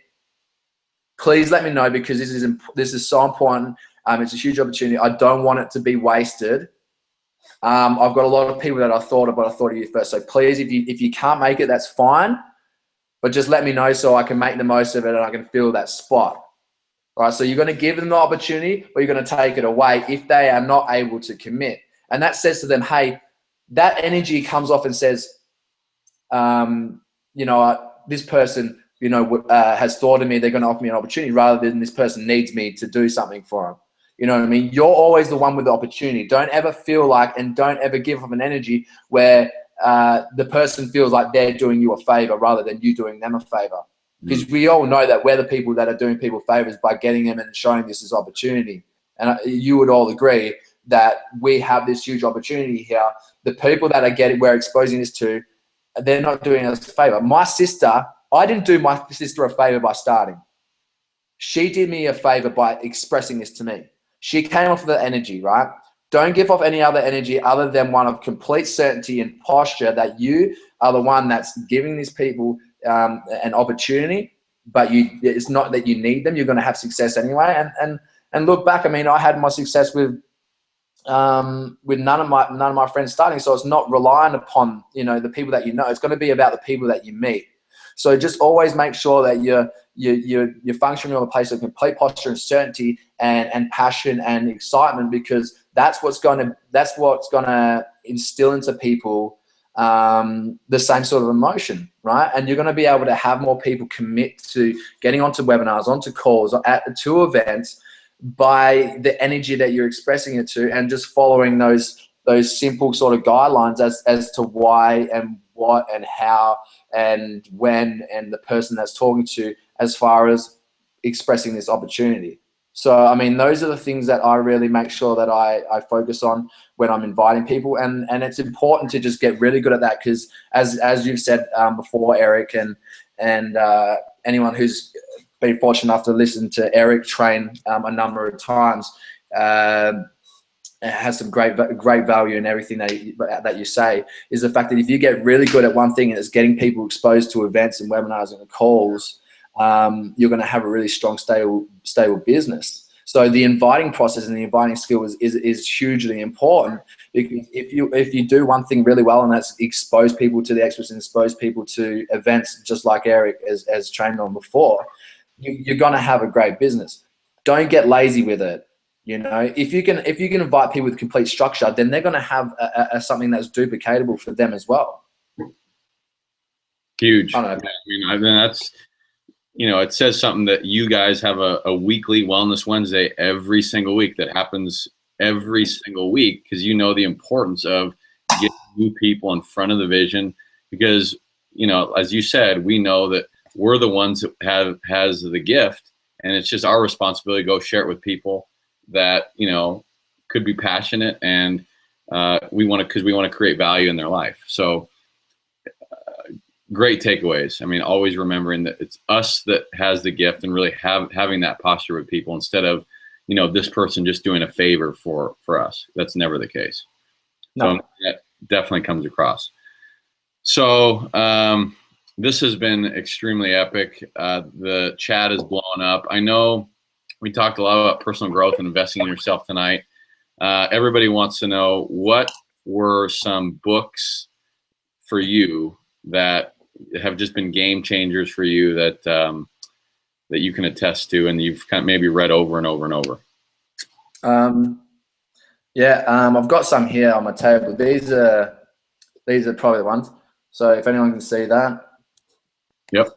please let me know, because this is so important. It's a huge opportunity. I don't want it to be wasted. I've got a lot of people that I thought of you first. So please, if you can't make it, that's fine. But just let me know so I can make the most of it and I can fill that spot. All right, so you're going to give them the opportunity, or you're going to take it away if they are not able to commit. And that says to them, hey, that energy comes off and says, this person, has thought of me. They're going to offer me an opportunity, rather than this person needs me to do something for them. You know what I mean? You're always the one with the opportunity. Don't ever feel like, and don't ever give off an energy where the person feels like they're doing you a favor rather than you doing them a favor. Because we all know that we're the people that are doing people favors by getting them and showing this as opportunity. And you would all agree that we have this huge opportunity here. The people that we're exposing this to, they're not doing us a favor. My sister, I didn't do my sister a favor by starting. She did me a favor by expressing this to me. She came off the energy, right? Don't give off any other energy other than one of complete certainty and posture that you are the one that's giving these people an opportunity, but it's not that you need them. You're going to have success anyway. And look back, I mean, I had my success with none of my friends starting. So it's not relying upon, the people that you know. It's going to be about the people that you meet. So just always make sure that you're functioning on a place of complete posture and certainty and passion and excitement, because that's what's going to instill into people the same sort of emotion, right? And you're going to be able to have more people commit to getting onto webinars, onto calls, to events by the energy that you're expressing it to, and just following those simple sort of guidelines as to why and what and how and when, and the person that's talking to, as far as expressing this opportunity. So, I mean, those are the things that I really make sure that I focus on when I'm inviting people. And it's important to just get really good at that, because as you've said before, Eric, and anyone who's been fortunate enough to listen to Eric train a number of times, it has some great value in everything that you say, is the fact that if you get really good at one thing, and it's getting people exposed to events and webinars and calls, you're going to have a really strong, stable business. So the inviting process and the inviting skill is hugely important, because if you do one thing really well, and that's expose people to the experts and expose people to events, just like Eric has trained on before, you're going to have a great business. Don't get lazy with it. If you can invite people with complete structure, then they're going to have something that's duplicatable for them as well. Huge. I mean, that's, it says something that you guys have a weekly Wellness Wednesday every single week that happens every single week, because the importance of getting new people in front of the vision, because, as you said, we know that we're the ones that has the gift, and it's just our responsibility to go share it with people that could be passionate, and we want to create value in their life. So great takeaways. I mean, always remembering that it's us that has the gift, and really having that posture with people, instead of this person just doing a favor for us. That's never the case. No. So that definitely comes across. So this has been extremely epic. The chat is blowing up. I know we talked a lot about personal growth and investing in yourself tonight. Everybody wants to know, what were some books for you that have just been game changers for you, that that you can attest to, and you've kind of maybe read over and over and over? I've got some here on my table. These are probably the ones. So if anyone can see that. Yep.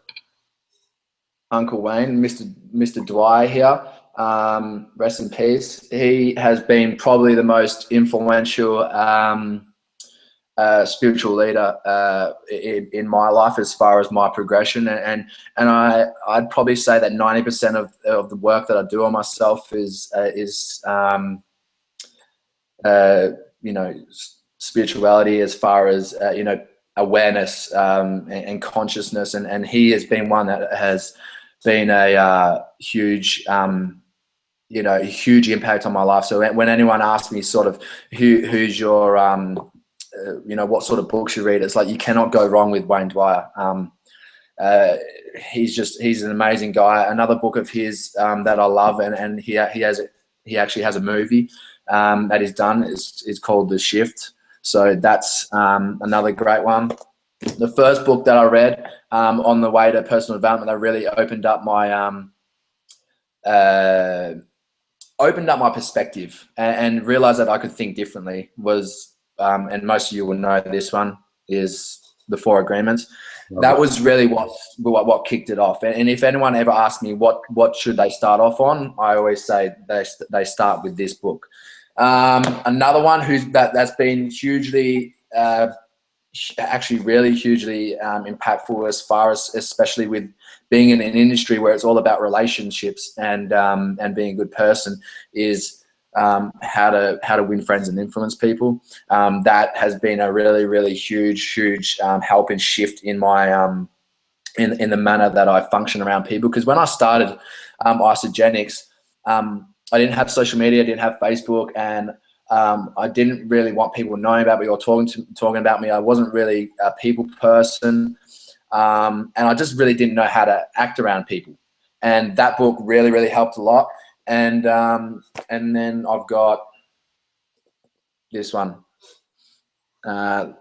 Uncle Wayne, Mr. Dwyer here. Rest in peace. He has been probably the most influential spiritual leader in my life as far as my progression, and I'd probably say that 90% of the work that I do on myself is you know, spirituality, as far as you know, awareness and consciousness, and he has been one that has been a huge you know, huge impact on my life. So when anyone asks me sort of who's your you know, what sort of books you read, it's like you cannot go wrong with Wayne Dwyer. He's an amazing guy. Another book of his that I love, and he actually has a movie that he's done, is called The Shift. So that's another great one. The first book that I read on the way to personal development that really opened up my perspective and realized that I could think differently was, and most of you will know this one, is The Four Agreements. That was really what kicked it off. And if anyone ever asks me what should they start off on, I always say they start with this book. Another one that's been hugely, actually really hugely impactful, as far as, especially with being in an industry where it's all about relationships and being a good person, is how to win friends and influence people. That has been a really, really huge help and shift in my in the manner that I function around people. Because when I started Isagenix, I didn't have social media, I didn't have Facebook, and I didn't really want people knowing about me or talking about me. I wasn't really a people person, and I just really didn't know how to act around people. And that book really, really helped a lot. And then I've got this one, Power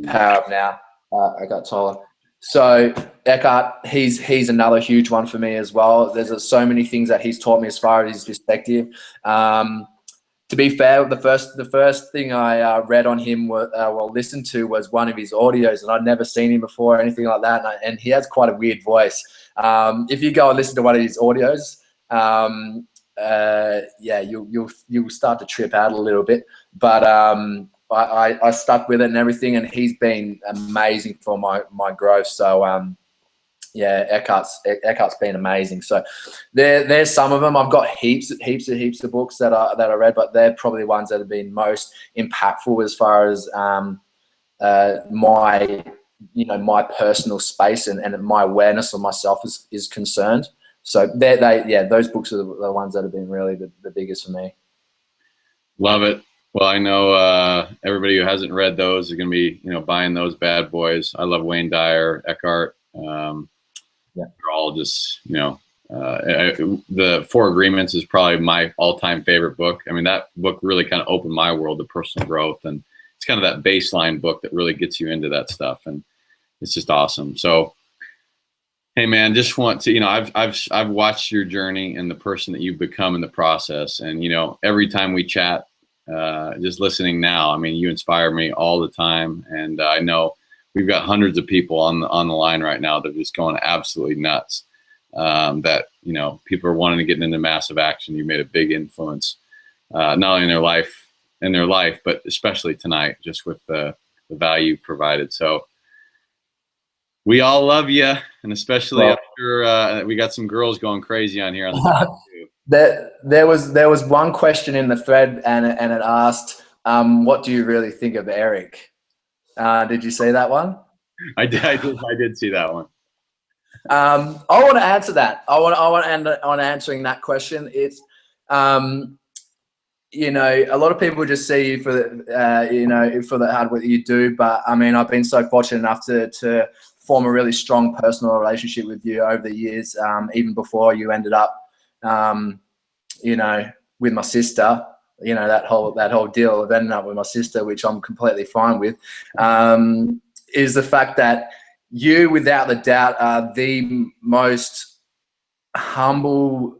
Up Now. I got Tyler. So Eckhart, he's another huge one for me as well. There's so many things that he's taught me as far as his perspective. To be fair, the first thing I read on him, listened to, was one of his audios, and I'd never seen him before or anything like that. And he has quite a weird voice. If you go and listen to one of his audios, yeah, you'll start to trip out a little bit. But I stuck with it and everything, and he's been amazing for my growth. So yeah, Eckhart's been amazing. So there's some of them. I've got heaps of books that I read, but they're probably ones that have been most impactful as far as my personal space and my awareness of myself is concerned. So those books are the ones that have been really the biggest for me. Love it. Well, I know everybody who hasn't read those is going to be, buying those bad boys. I love Wayne Dyer, Eckhart. They're all just, the Four Agreements is probably my all-time favorite book. I mean, that book really kind of opened my world to personal growth, and it's kind of that baseline book that really gets you into that stuff, and it's just awesome. So, hey man, just want to, I've watched your journey and the person that you've become in the process, and every time we chat, just listening now, I mean, you inspire me all the time, and I know we've got hundreds of people on the line right now that are just going absolutely nuts. That people are wanting to get into massive action. You made a big influence, not only in their life, but especially tonight, just with the value you've provided. So we all love you, and especially after we got some girls going crazy on here on the There was one question in the thread, and it asked, "What do you really think of Eric?" Did you see that one? I did see that one. I want to answer that. I want to end on answering that question. It's, a lot of people just see you for for the hard work that you do. But I mean, I've been so fortunate enough to form a really strong personal relationship with you over the years, even before you ended up, with my sister. That whole deal of ending up with my sister, which I'm completely fine with, is the fact that you, without the doubt, are the most humble,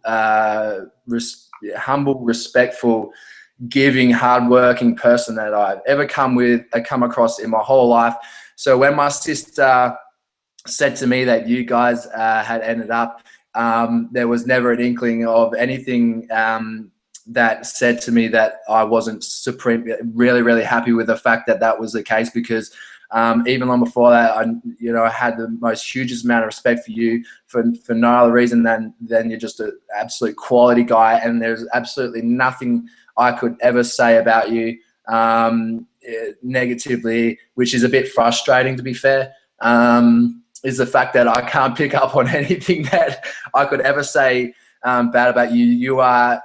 respectful, giving, hardworking person that I've ever come across in my whole life. So when my sister said to me that you guys had ended up, there was never an inkling of anything that said to me that I wasn't really happy with the fact that that was the case, because even long before that, I had the most hugest amount of respect for you for no other reason than you're just an absolute quality guy, and there's absolutely nothing I could ever say about you negatively, which is a bit frustrating, to be fair. Is the fact that I can't pick up on anything that I could ever say bad about you. You are,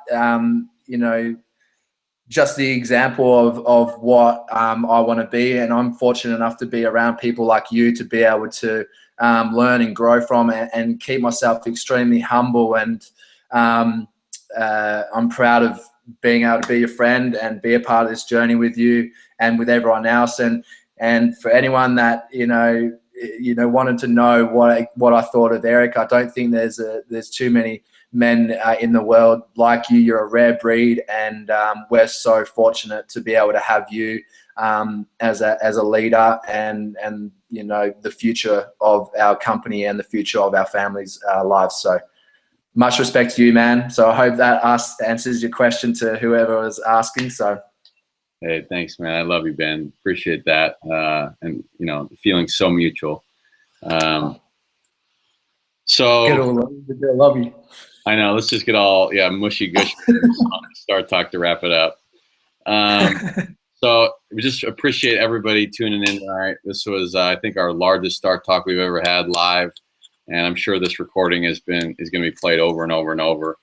just the example of what I want to be, and I'm fortunate enough to be around people like you to be able to learn and grow from, and keep myself extremely humble. And I'm proud of being able to be your friend and be a part of this journey with you and with everyone else. And for anyone that wanted to know what I thought of Eric, I don't think there's too many men in the world like you. You're a rare breed, and we're so fortunate to be able to have you as a leader, and the future of our company and the future of our families' lives. So much respect to you, man. So I hope that answers your question to whoever was asking. So. Hey, thanks, man. I love you, Ben. Appreciate that. And the feeling's so mutual. So I love you. I know. Let's just get all mushy gushy start talk to wrap it up. So we just appreciate everybody tuning in tonight. This was I think our largest Start Talk we've ever had live, and I'm sure this recording is going to be played over and over and over.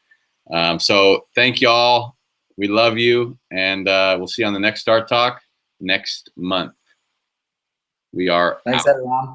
So thank you all. We love you, and we'll see you on the next Start Talk next month. We are Thanks, out. everyone.